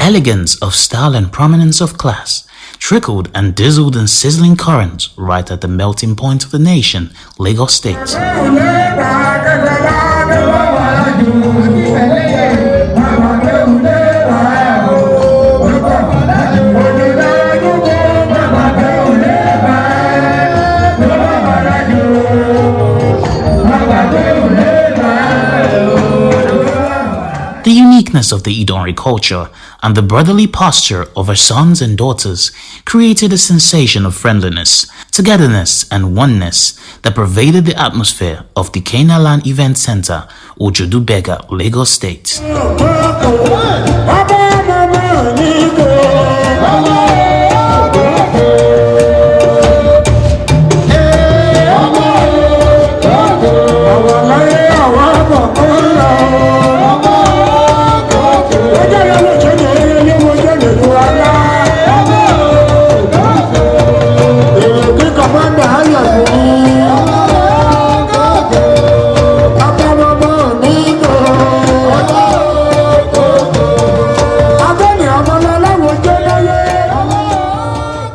Elegance of style and prominence of class trickled and dieseled in sizzling currents right at the melting point of the nation, Lagos State. The uniqueness of the Idanre culture and the brotherly posture of her sons and daughters created a sensation of friendliness, togetherness, and oneness that pervaded the atmosphere of the Kenaland Event Center, Ojodu Bega, Lagos State.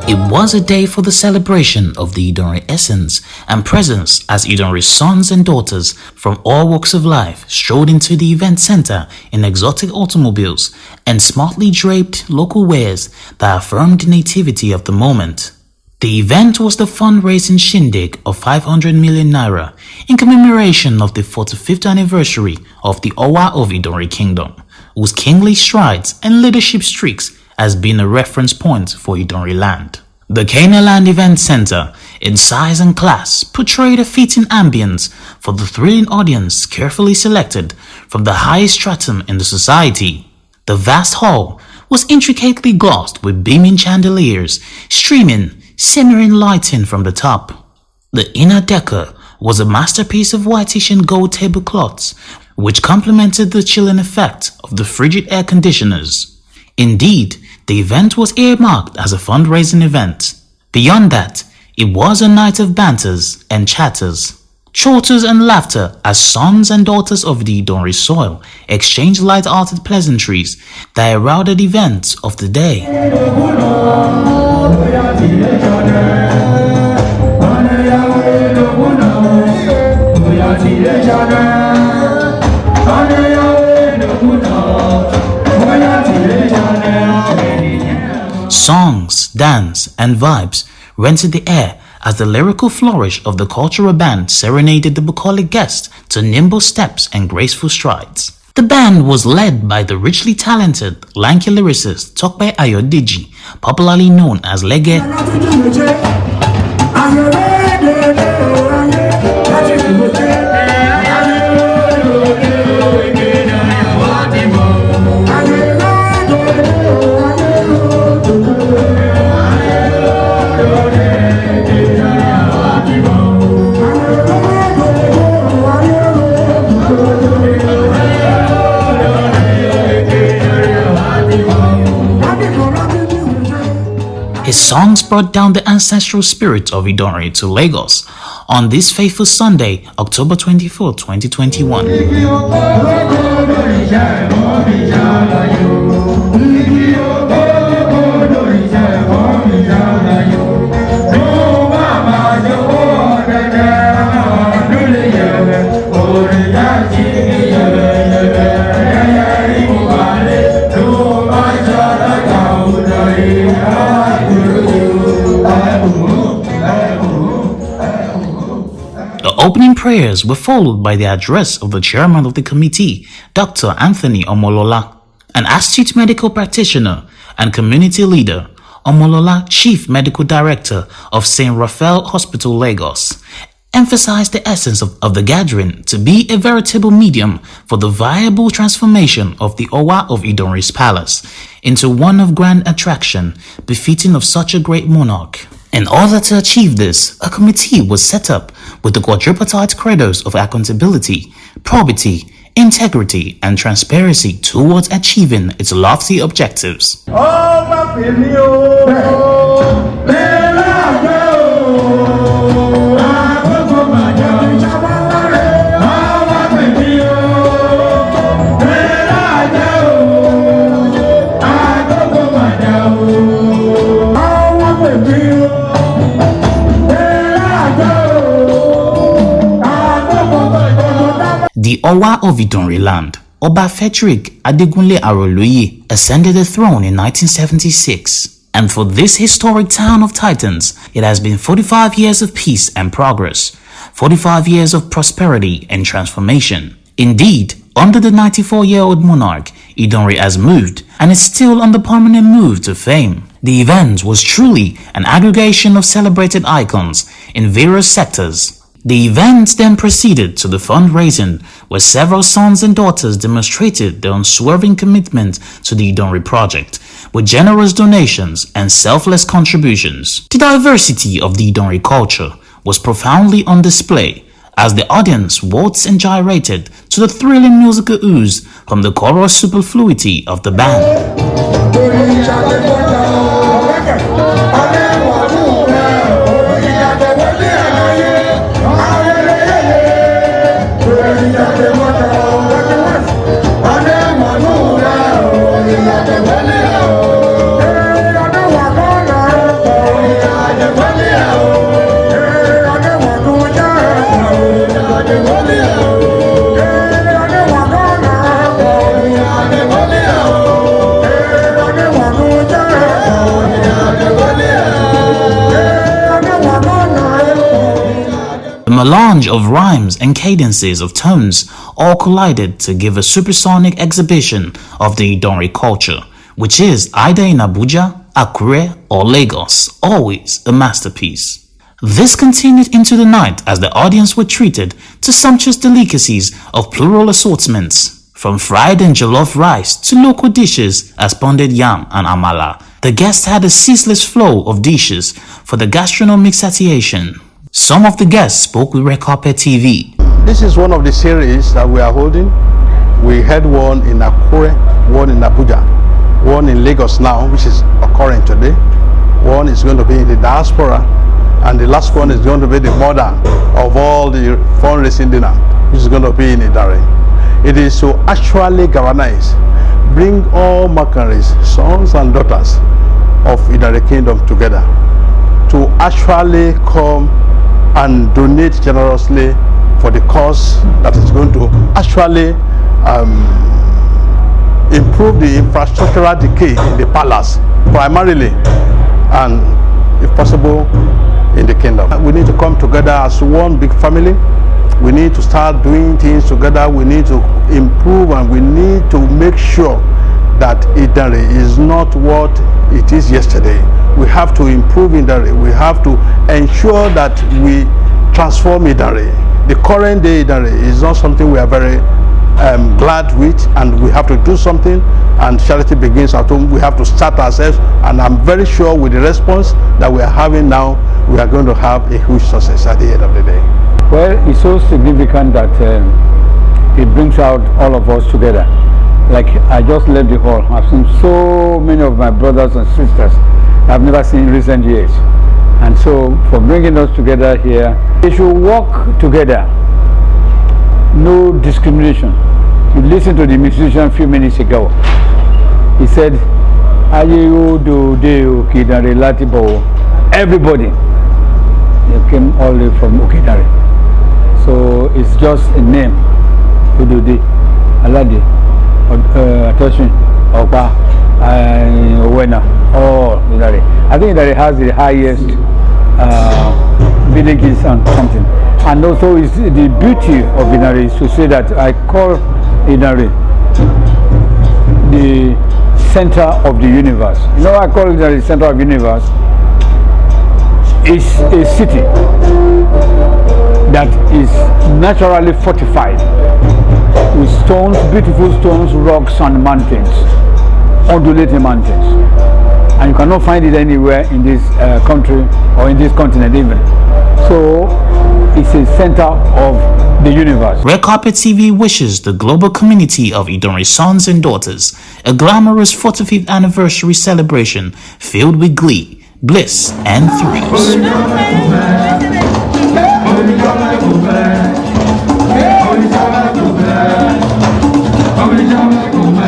It was a day for the celebration of the Idanre essence and presence as Idanre's sons and daughters from all walks of life strode into the event center in exotic automobiles and smartly draped local wares that affirmed the nativity of the moment. The event was the fundraising shindig of 500 million naira in commemoration of the 45th anniversary of the Owa'S of Idanre Kingdom, whose kingly strides and leadership streaks has been a reference point for Idanre land. The Kenaland Event Center, in size and class, portrayed a fitting ambience for the thrilling audience carefully selected from the highest stratum in the society. The vast hall was intricately glossed with beaming chandeliers, streaming, simmering lighting from the top. The inner decor was a masterpiece of whitish and gold tablecloths, which complemented the chilling effect of the frigid air conditioners. Indeed, the event was earmarked as a fundraising event. Beyond that, it was a night of banters and chatters, chorters and laughter as sons and daughters of the Idanre soil exchanged light-hearted pleasantries that heralded events of the day. Songs, dance, and vibes rented the air as the lyrical flourish of the cultural band serenaded the bucolic guests to nimble steps and graceful strides. The band was led by the richly talented, lanky lyricist Tope Ayodiji, popularly known as Lege. His songs brought down the ancestral spirit of Idanre to Lagos on this fateful Sunday, October 24, 2021. Opening prayers were followed by the address of the chairman of the committee, Dr. Anthony Omolola, an astute medical practitioner and community leader. Omolola, Chief Medical Director of St. Raphael Hospital, Lagos, emphasized the essence of the gathering to be a veritable medium for the viable transformation of the Owa of Idanre's palace into one of grand attraction befitting of such a great monarch. In order to achieve this, a committee was set up with the quadripartite credos of accountability, probity, integrity, and transparency towards achieving its lofty objectives. The Owa of Idanre land, Oba Frederick Adegunle Aroloye, ascended the throne in 1976. And for this historic town of titans, it has been 45 years of peace and progress, 45 years of prosperity and transformation. Indeed, under the 94-year-old monarch, Idanre has moved and is still on the permanent move to fame. The event was truly an aggregation of celebrated icons in various sectors. The event then proceeded to the fundraising, where several sons and daughters demonstrated their unswerving commitment to the Idanre project, with generous donations and selfless contributions. The diversity of the Idanre culture was profoundly on display, as the audience waltzed and gyrated to the thrilling musical ooze from the chorus superfluity of the band. A melange of rhymes and cadences of tones all collided to give a supersonic exhibition of the Idanre culture, which is either in Abuja, Akure, or Lagos, always a masterpiece. This continued into the night as the audience were treated to sumptuous delicacies of plural assortments, from fried and jollof rice to local dishes as pounded yam and amala. The guests had a ceaseless flow of dishes for the gastronomic satiation. Some of the guests spoke with Redcarpet TV. This is one of the series that we are holding. We had one in Akure, one in Abuja, one in Lagos now, which is occurring today. One is going to be in the diaspora, and the last one is going to be the mother of all the fundraising dinner, which is going to be in Idanre. It is to actually galvanize, bring all Makaris, sons and daughters of Idanre Kingdom together, to actually come and donate generously for the cause that is going to actually improve the infrastructural decay in the palace, primarily, and if possible, in the kingdom. We need to come together as one big family. We need to start doing things together. We need to improve, and we need to make sure that Idanre is not what it is yesterday. We have to improve Idanre. We have to ensure that we transform Idanre. The current day Idanre is not something we are very glad with, and we have to do something, and charity begins at home. We have to start ourselves, and I'm very sure with the response that we are having now, we are going to have a huge success at the end of the day. Well, it's so significant that it brings out all of us together. Like, I just left the hall. I've seen so many of my brothers and sisters I've never seen in recent years. And so, for bringing us together here, they should work together. No discrimination. You listen to the musician a few minutes ago. He said, everybody. They came all the way from Okidare. So it's just a name. Ududi, Aladi, Atoshin, Oba, Owena. Oh, Idare. I think that it has the highest villages and something. And also is the beauty of Idanre is to say that I call Idanre the center of the universe. You know, I call Idanre the center of the universe. It's a city that is naturally fortified with stones, beautiful stones, rocks and mountains, undulating mountains. And you cannot find it anywhere in this country or in this continent even. So it's a center of the universe. Redcarpet TV wishes the global community of Idanre sons and daughters a glamorous 45th anniversary celebration filled with glee, bliss, and thrills. Come